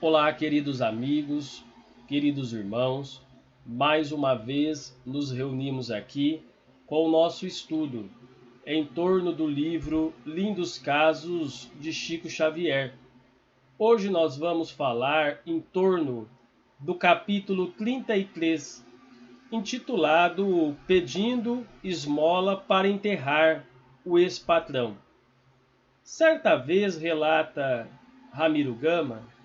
Olá, queridos amigos, queridos irmãos, mais uma vez nos reunimos aqui com o nosso estudo em torno do livro Lindos Casos de Chico Xavier. Hoje nós vamos falar em torno do capítulo 33, intitulado Pedindo Esmola para Enterrar o Ex-Patrão. Certa vez relata Ramiro Gama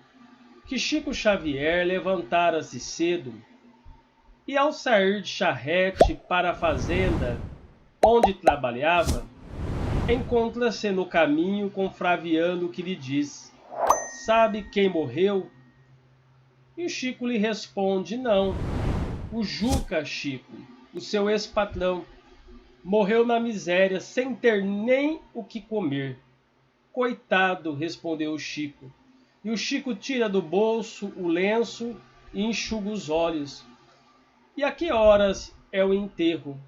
que Chico Xavier levantara-se cedo e, ao sair de charrete para a fazenda onde trabalhava, encontra-se no caminho com Flaviano, que lhe diz: "Sabe quem morreu?" E o Chico lhe responde: "Não, o Juca, Chico, o seu ex-patrão, morreu na miséria sem ter nem o que comer." "Coitado", respondeu o Chico. E o Chico tira do bolso o lenço e enxuga os olhos. "E a que horas é o enterro?"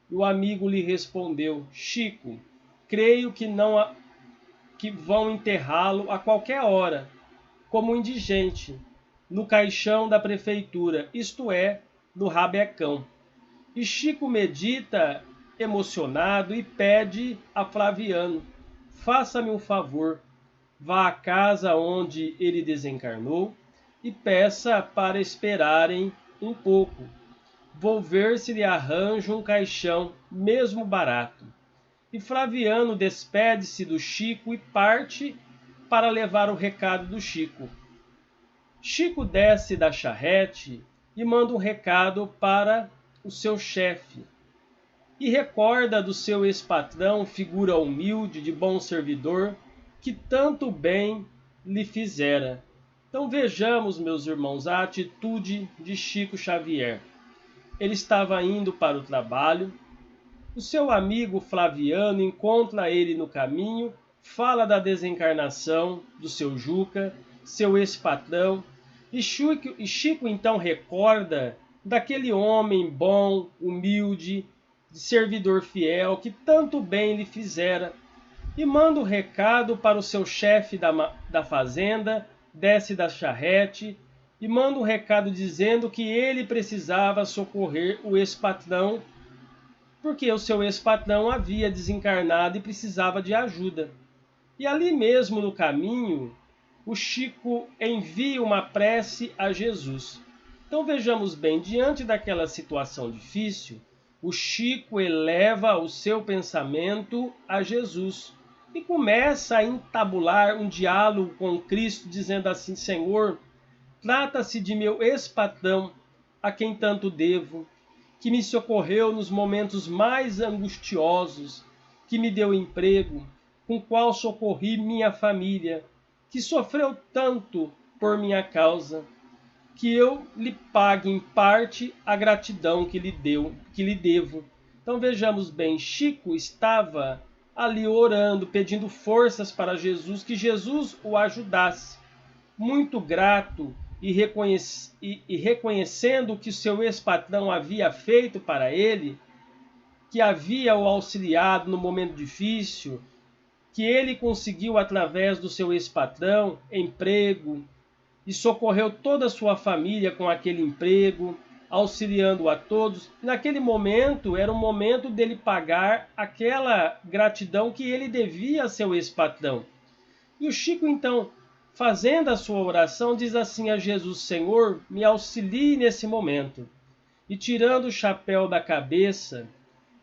E o amigo lhe respondeu: "Chico, creio que vão enterrá-lo a qualquer hora, como indigente, no caixão da prefeitura, isto é, no rabecão." E Chico medita emocionado e pede a Flaviano: "Faça-me um favor. Vá à casa onde ele desencarnou e peça para esperarem um pouco. Vou ver se lhe arranjo um caixão, mesmo barato." E Flaviano despede-se do Chico e parte para levar o recado do Chico. Chico desce da charrete e manda um recado para o seu chefe. E recorda do seu ex-patrão, figura humilde, de bom servidor, que tanto bem lhe fizera. Então vejamos, meus irmãos, a atitude de Chico Xavier. Ele estava indo para o trabalho, o seu amigo Flaviano encontra ele no caminho, fala da desencarnação do seu Juca, seu ex-patrão, e Chico então recorda daquele homem bom, humilde, de servidor fiel, que tanto bem lhe fizera, e manda um recado para o seu chefe da fazenda, desce da charrete, e manda um recado dizendo que ele precisava socorrer o ex-patrão, porque o seu ex-patrão havia desencarnado e precisava de ajuda. E ali mesmo no caminho, o Chico envia uma prece a Jesus. Então vejamos bem, diante daquela situação difícil, o Chico eleva o seu pensamento a Jesus e começa a entabular um diálogo com Cristo, dizendo assim: "Senhor, trata-se de meu ex-patrão, a quem tanto devo, que me socorreu nos momentos mais angustiosos, que me deu emprego, com o qual socorri minha família, que sofreu tanto por minha causa, que eu lhe pague em parte a gratidão que lhe devo." Então vejamos bem, Chico estava ali orando, pedindo forças para Jesus, que Jesus o ajudasse. Muito grato e reconhecendo o que seu ex-patrão havia feito para ele, que havia o auxiliado no momento difícil, que ele conseguiu através do seu ex-patrão emprego, e socorreu toda a sua família com aquele emprego, auxiliando a todos. Naquele momento, era o momento dele pagar aquela gratidão que ele devia a seu ex-patrão. E o Chico, então, fazendo a sua oração, diz assim a Jesus: "Senhor, me auxilie nesse momento." E tirando o chapéu da cabeça,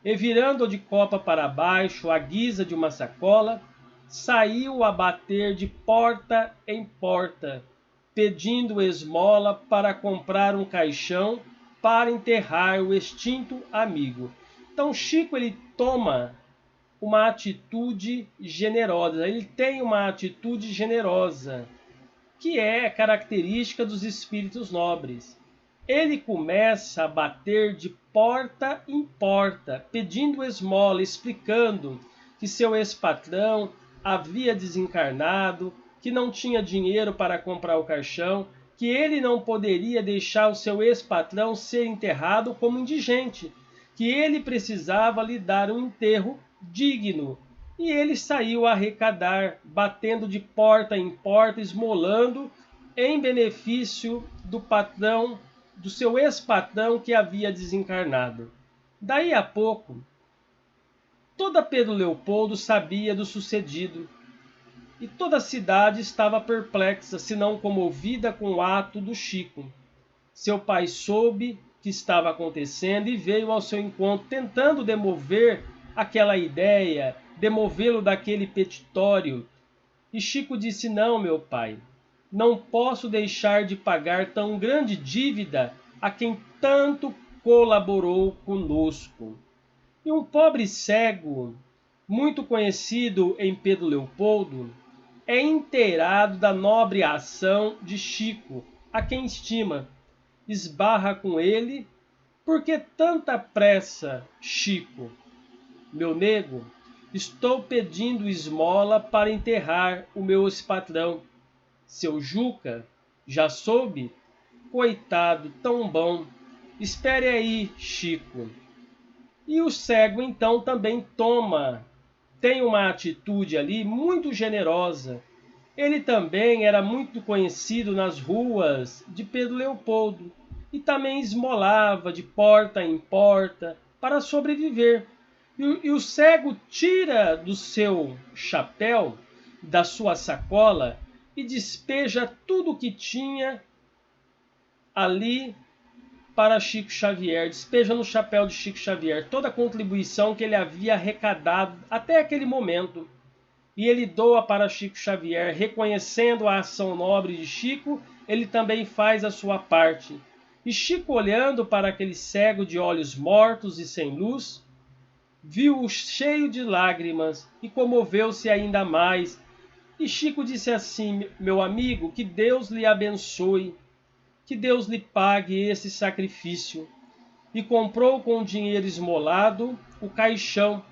e virando-o de copa para baixo, à guisa de uma sacola, saiu a bater de porta em porta, pedindo esmola para comprar um caixão para enterrar o extinto amigo. Então Chico, ele toma uma atitude generosa, ele tem uma atitude generosa, que é característica dos espíritos nobres. Ele começa a bater de porta em porta, pedindo esmola, explicando que seu ex-patrão havia desencarnado, que não tinha dinheiro para comprar o caixão, que ele não poderia deixar o seu ex-patrão ser enterrado como indigente, que ele precisava lhe dar um enterro digno. E ele saiu a arrecadar, batendo de porta em porta, esmolando em benefício do patrão, do seu ex-patrão que havia desencarnado. Daí a pouco, toda Pedro Leopoldo sabia do sucedido, e toda a cidade estava perplexa, se não comovida com o ato do Chico. Seu pai soube que estava acontecendo e veio ao seu encontro, tentando demover aquela ideia, demovê-lo daquele petitório. E Chico disse: não, meu pai, não posso deixar de pagar tão grande dívida a quem tanto colaborou conosco. E um pobre cego, muito conhecido em Pedro Leopoldo, é inteirado da nobre ação de Chico, a quem estima. Esbarra com ele: por que tanta pressa, Chico? Meu nego, estou pedindo esmola para enterrar o meu ex-patrão. Seu Juca, já soube? Coitado, tão bom. Espere aí, Chico. E o cego então também tem uma atitude ali muito generosa. Ele também era muito conhecido nas ruas de Pedro Leopoldo e também esmolava de porta em porta para sobreviver. E o cego tira do seu chapéu, da sua sacola, e despeja tudo o que tinha ali para Chico Xavier, despeja no chapéu de Chico Xavier toda a contribuição que ele havia arrecadado até aquele momento. E ele doa para Chico Xavier, reconhecendo a ação nobre de Chico, ele também faz a sua parte. E Chico, olhando para aquele cego de olhos mortos e sem luz, viu-o cheio de lágrimas e comoveu-se ainda mais. E Chico disse assim: meu amigo, que Deus lhe abençoe, que Deus lhe pague esse sacrifício. E comprou com dinheiro esmolado o caixão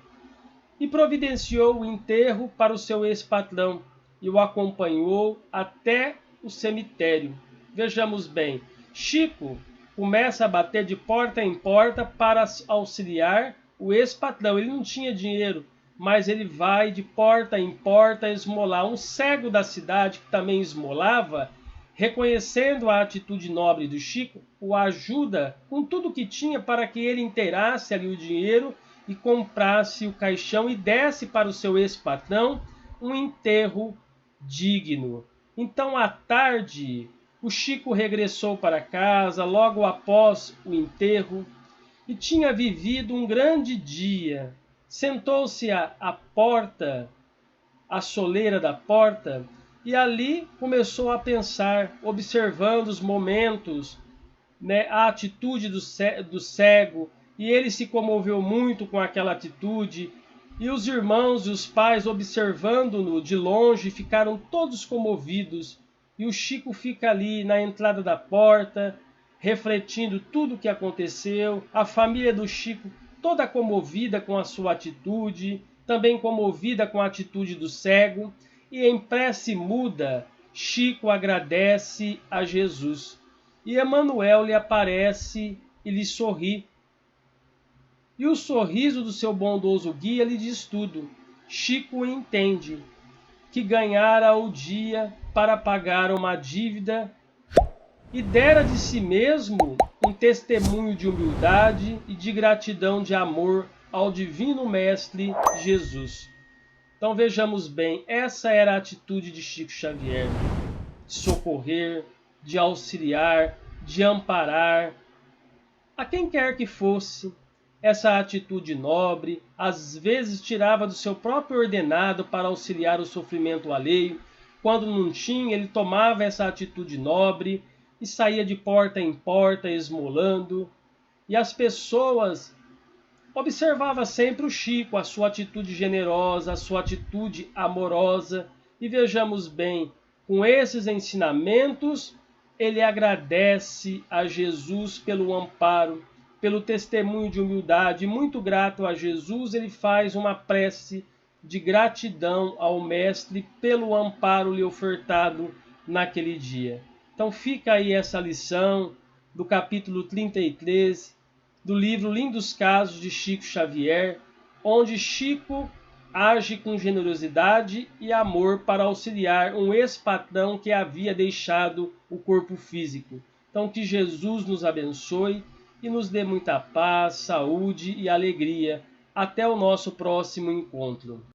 e providenciou o enterro para o seu ex-patrão e o acompanhou até o cemitério. Vejamos bem, Chico começa a bater de porta em porta para auxiliar o ex-patrão. Ele não tinha dinheiro, mas ele vai de porta em porta esmolar. Um cego da cidade que também esmolava, reconhecendo a atitude nobre do Chico, o ajuda com tudo que tinha para que ele inteirasse ali o dinheiro e comprasse o caixão e desse para o seu ex-patrão um enterro digno. Então, à tarde, o Chico regressou para casa logo após o enterro e tinha vivido um grande dia. Sentou-se à porta, à soleira da porta, e ali começou a pensar, observando os momentos, a atitude do cego, e ele se comoveu muito com aquela atitude, e os irmãos e os pais, observando-no de longe, ficaram todos comovidos, e o Chico fica ali na entrada da porta, refletindo tudo o que aconteceu, a família do Chico toda comovida com a sua atitude, também comovida com a atitude do cego, e em prece muda, Chico agradece a Jesus. E Emmanuel lhe aparece e lhe sorri. E o sorriso do seu bondoso guia lhe diz tudo. Chico entende que ganhara o dia para pagar uma dívida e dera de si mesmo um testemunho de humildade e de gratidão de amor ao Divino Mestre Jesus. Então vejamos bem, essa era a atitude de Chico Xavier, de socorrer, de auxiliar, de amparar, a quem quer que fosse. Essa atitude nobre, às vezes tirava do seu próprio ordenado para auxiliar o sofrimento alheio. Quando não tinha, ele tomava essa atitude nobre e saía de porta em porta esmolando. E as pessoas observavam sempre o Chico, a sua atitude generosa, a sua atitude amorosa. E vejamos bem, com esses ensinamentos, ele agradece a Jesus pelo amparo, pelo testemunho de humildade. Muito grato a Jesus, ele faz uma prece de gratidão ao Mestre pelo amparo lhe ofertado naquele dia. Então fica aí essa lição do capítulo 33 do livro Lindos Casos de Chico Xavier, onde Chico age com generosidade e amor para auxiliar um ex-patrão que havia deixado o corpo físico. Então, que Jesus nos abençoe e nos dê muita paz, saúde e alegria. Até o nosso próximo encontro.